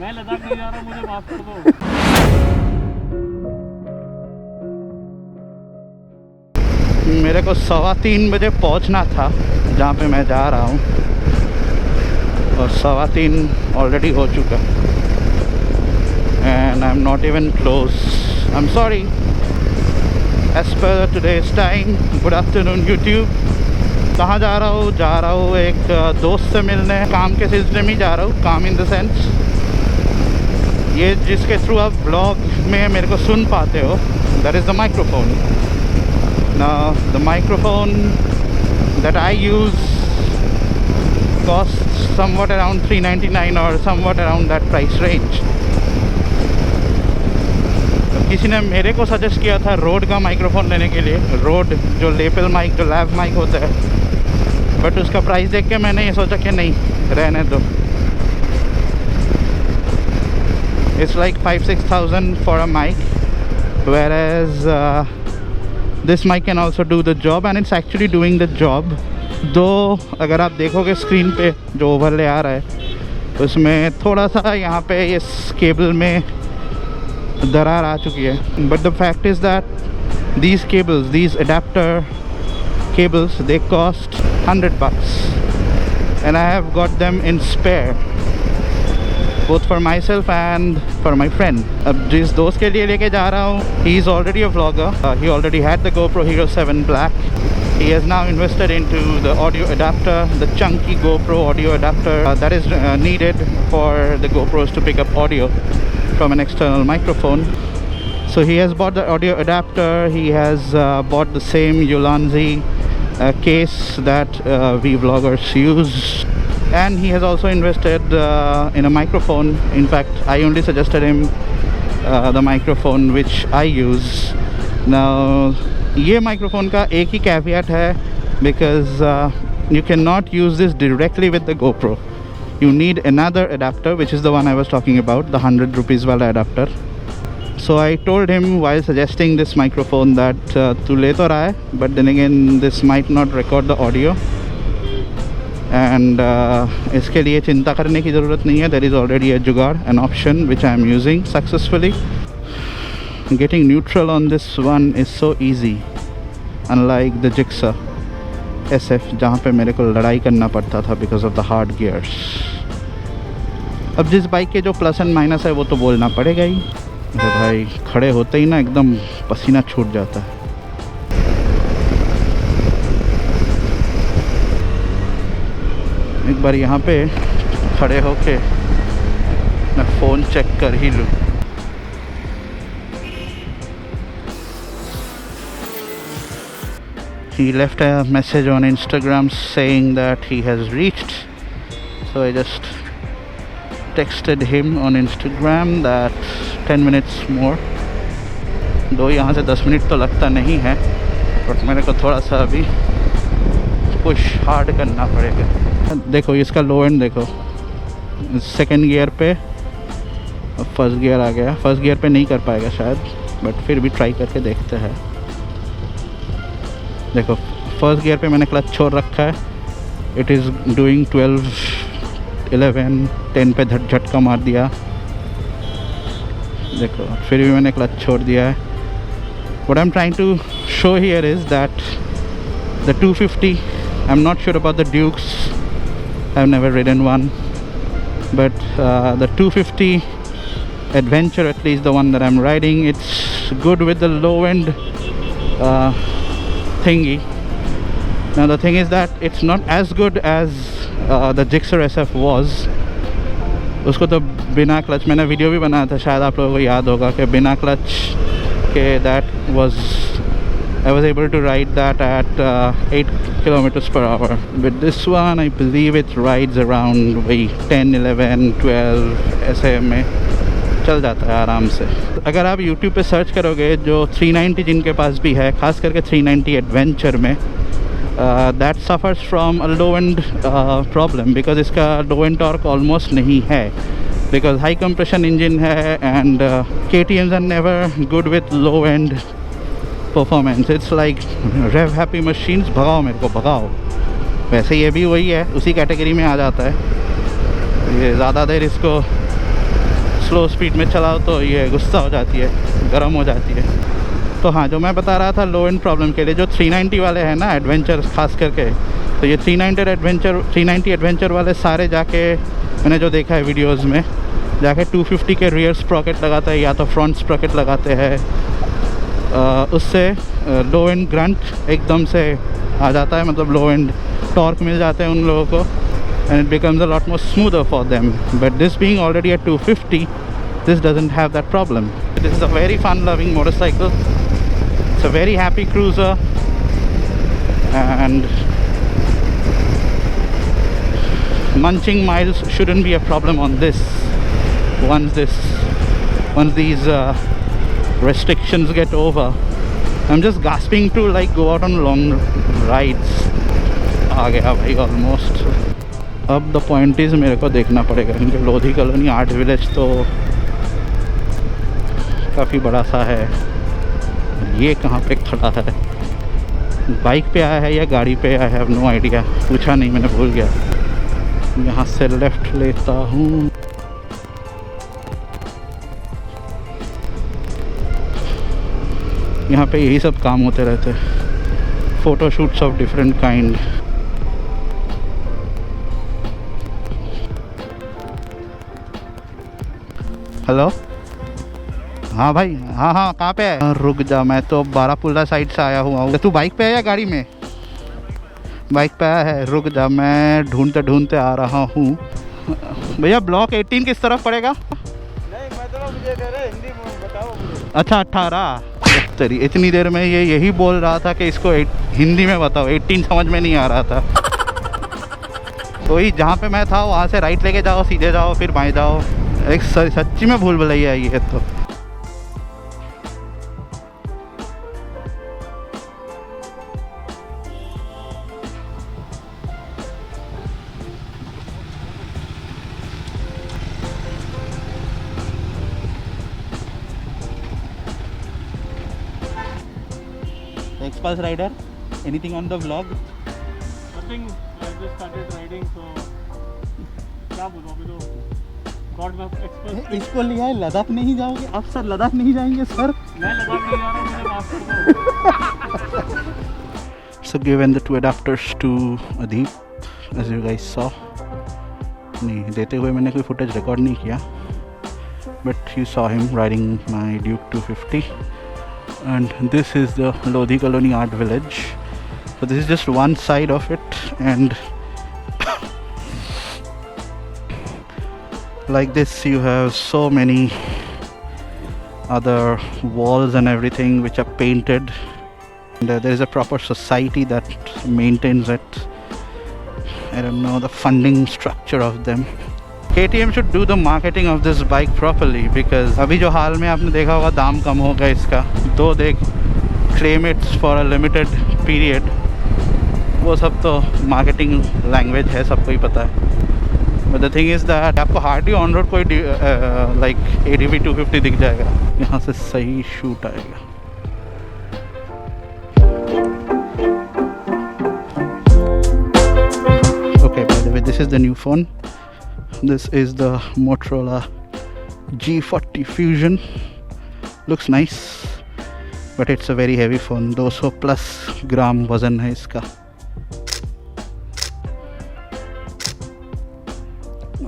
मैं लद्दाख नहीं जा रहा, मुझे माफ कर दो। मेरे को 3:15 बजे पहुंचना था जहाँ पे मैं जा रहा हूँ, और 3:15 ऑलरेडी हो चुका and I am not even close. I am sorry. As per today's time, good afternoon YouTube. कहाँ जा रहा हूँ? एक दोस्त से मिलने, काम के सिलसिले में ही जा रहा हूँ। काम इन द सेंस ये जिसके थ्रू आप ब्लॉग में मेरे को सुन पाते हो, that is the microphone. Now the microphone that I use costs somewhat around $399 or somewhat around that price range. तो किसी ने मेरे को सजेस्ट किया था रोड का माइक्रोफोन लेने के लिए, रोड जो लेपल माइक, जो लैब माइक होता है, बट उसका प्राइस देख के मैंने ये सोचा कि नहीं, रहने दो। It's like 5,000-6,000 for a mic, whereas this mic can also do the job, and it's actually doing the job. दो अगर आप देखोगे स्क्रीन पे जो ओवरले आ रहा है, उसमें थोड़ा सा यहाँ पे इस केबल में दरार आ चुकी है, but the fact is that these cables, these adapter cables, they cost $100 and I have got them in spare, both for myself and for my friend. अब जिस दोस्त के लिए लेके जा रहा हूँ, he is already a vlogger. He already had the GoPro Hero 7 Black. He has now invested into the audio adapter, the chunky GoPro audio adapter that is needed for the GoPros to pick up audio from an external microphone. So he has bought the audio adapter. He has bought the same Ulanzi case that we vloggers use. And he has also invested in a microphone. In fact, I only suggested him the microphone which I use. Now, ये microphone का एक ही caveat है, because you cannot use this directly with the GoPro. You need another adapter, which is the one I was talking about, the 100 rupees वाला adapter. So I told him while suggesting this microphone that तू ले तो रहा है, but then again this might not record the audio. And इसके लिए चिंता करने की ज़रूरत नहीं है. There is already a जुगाड़, an option which I am using successfully. Getting neutral on this one is so easy, unlike the Gixxer SF जहाँ पे मेरे को लड़ाई करना पड़ता था because of the hard gears. अब जिस बाइक के जो प्लस एंड माइनस है वो तो बोलना पड़ेगा ही. अरे भाई, खड़े होते ही ना एकदम पसीना छूट जाता है. एक बार यहाँ पे खड़े होके मैं फ़ोन चेक कर ही लूँ. He left a message on Instagram saying that he has reached. So I just texted him on Instagram that 10 minutes more. दो यहाँ से 10 मिनट तो लगता नहीं है, बट मेरे को थोड़ा सा अभी पुश हार्ड करना पड़ेगा. देखो इसका लो एंड देखो, सेकंड गियर पे, अब फर्स्ट गियर आ गया. फर्स्ट गियर पे नहीं कर पाएगा शायद, बट फिर भी ट्राई करके देखते हैं. देखो फर्स्ट गियर पे मैंने क्लच छोड़ रखा है. इट इज़ डूइंग 12, 11, 10 पे झटका मार दिया. देखो फिर भी मैंने क्लच छोड़ दिया है. What I am trying to show here is that the 250, I am not sure about the Dukes, I've never ridden one, but the 250 Adventure, at least the one that I'm riding, it's good with the low end thingy. Now the thing is that it's not as good as the Gixxer SF was. उसको तो बिना clutch, मैंने video भी बनाया था, शायद आप लोगों को याद होगा कि बिना क्लच के that was, I was able to ride that at 8 kilometers per hour. With this one, I believe it rides around 10, 11, 12 ऐसे में चल जाता है आराम से. अगर आप YouTube पे सर्च करोगे, जो 390 जिनके पास भी है, खास करके 390 Adventure में, that suffers from a low end problem, because इसका low end torque almost नहीं है, because high compression engine है, and KTMs are never good with low end performance. It's like rev happy machines, भगाओ मेरे को भगाओ. वैसे ये भी वही है, उसी कैटेगरी में आ जाता है. ये ज़्यादा देर इसको स्लो स्पीड में चलाओ तो ये गुस्सा हो जाती है, गर्म हो जाती है। तो हाँ, जो मैं बता रहा था लो एंड प्रॉब्लम के लिए, जो 390 वाले हैं ना एडवेंचर खास करके, तो ये 390 एडवेंचर वाले सारे जाके मैंने जो देखा है वीडियोज़ में, जाके 250 के रियर स्प्रॉकेट लगाते हैं या तो फ्रंट स्प्रॉकेट लगाते हैं। उससे लो एंड ग्रंट एकदम से आ जाता है, मतलब लो एंड टॉर्क मिल जाते हैं उन लोगों को, and it becomes a lot more smoother for them. But this being already at 250, this doesn't have that problem. This is a very fun loving motorcycle. It's a very happy cruiser, and munching miles shouldn't be a problem on this. Once these restrictions get over, I'm just gasping to like go out on long rides. आ गया भाई almost. अब the point is मेरे को देखना पड़ेगा, क्योंकि Lodhi colony art village तो काफ़ी बड़ा सा है। ये कहाँ पे खड़ा है, बाइक पे आया है या गाड़ी पे, आई हैव नो आइडिया, पूछा नहीं मैंने, भूल गया। यहाँ से लेफ़्ट लेता हूँ। यहाँ पे यही सब काम होते रहते, photoshoots of different kind. Hello, हाँ भाई, हाँ कहाँ पे है? रुक जा, मैं तो बारापुल्ला साइड से आया हुआ हूँ। तू बाइक पे है या गाड़ी में? बाइक पे आया है, रुक जा, मैं ढूंढते आ रहा हूँ। भैया ब्लॉक 18 किस तरफ पड़ेगा? नहीं, मैं तो मुझे कह रहे हिंदी में बताओ। अच्छा 18। तेरी इतनी देर में ये यही बोल रहा था कि इसको हिंदी में बताओ, 18 समझ में नहीं आ रहा था। तो ही जहाँ पे मैं था वहाँ से राइट लेके जाओ, सीधे जाओ, फिर बाएं जाओ। एक सच्ची में भूल भुलैया है ये तो। Expulse rider, anything on the vlog? Nothing, I just started riding, so क्या बोलूं अभी तो गॉड मैप एक्सप्रेस। इसको लिया है, लद्दाख नहीं जाओगे आप सर? लद्दाख नहीं जाएंगे सर? मैं लद्दाख नहीं जा रहा हूं, मुझे माफ कर दो। So given the two adapters to Adip, as you guys saw, नहीं देते हुए मैंने कोई फुटेज रिकॉर्ड नहीं किया, but you saw him riding my Duke 250, and this is the Lodhi Colony Art Village. So this is just one side of it, and like this you have so many other walls and everything which are painted, and there is a proper society that maintains it. I don't know the funding structure of them. KTM should do the marketing of this bike properly, because अभी जो हाल में आपने देखा होगा दाम कम हो गया इसका, तो देख claim it for a limited period, वो सब तो मार्केटिंग लैंग्वेज है, सबको ही पता है। But the thing is that आपको हार्डली ऑन रोड कोई लाइक ADV 250 दिख जाएगा। यहाँ से सही शूट आएगा। Okay, by the way, this is the new phone. This is the Motorola G40 Fusion. Looks nice, but it's a very heavy phone. 200+ ग्राम वजन है इसका।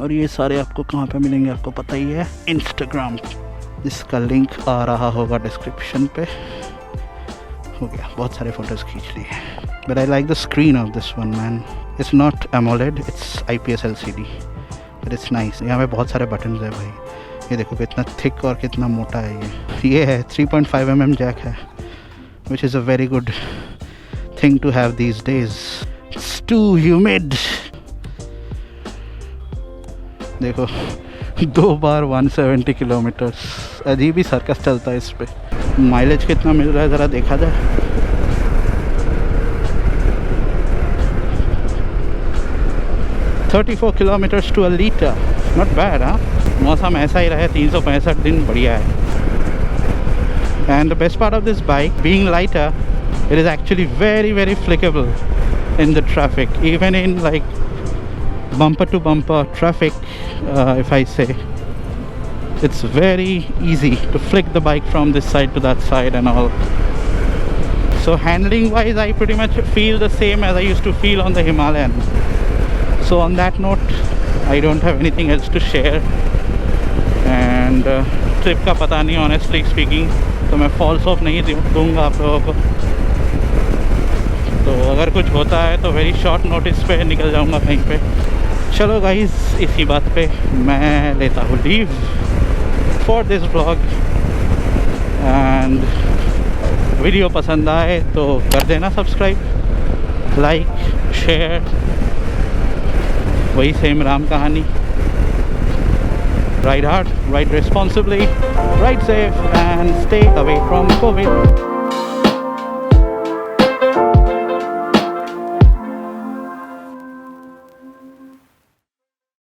और ये सारे आपको कहाँ पे मिलेंगे आपको पता ही है, इंस्टाग्राम। इसका लिंक आ रहा होगा डिस्क्रिप्शन पे। हो गया, बहुत सारे फोटोज़ खींच लिए। But I like the screen of this one man. It's not AMOLED, it's IPS LCD, but it's nice. यहाँ पे बहुत सारे बटन्स है भाई, ये देखो कितना थिक और कितना मोटा है ये है 3.5 mm जैक है, which is a very good thing to have these days. It's too humid. देखो 2 बार 170 किलोमीटर्स, अजीब ही सर्कस चलता है इस पे। माइलेज कितना मिल रहा है ज़रा देखा जाए। $34 kilometers to a liter, not bad, हाँ। मौसम ऐसा ही रहे 365 दिन, बढ़िया है। And the best part of this bike, being lighter, it is actually very flickable in the traffic, even in like bumper to bumper traffic, if I say, it's very easy to flick the bike from this side to that side and all. So handling wise, I pretty much feel the same as I used to feel on the Himalayan. So on that note, I don't have anything else to share. And trip का पता नहीं honestly speaking, तो मैं false of नहीं दूंगा आप लोगों को. तो अगर कुछ होता है तो वेरी शॉर्ट नोटिस पे निकल जाऊंगा कहीं पे. चलो गाइस, इसी बात पे मैं लेता हूँ leave for this vlog. And video पसंद आए तो कर देना सब्सक्राइब, लाइक, शेयर. वही सेम राम कहानी. Ride hard, ride responsibly, ride safe and stay away from COVID.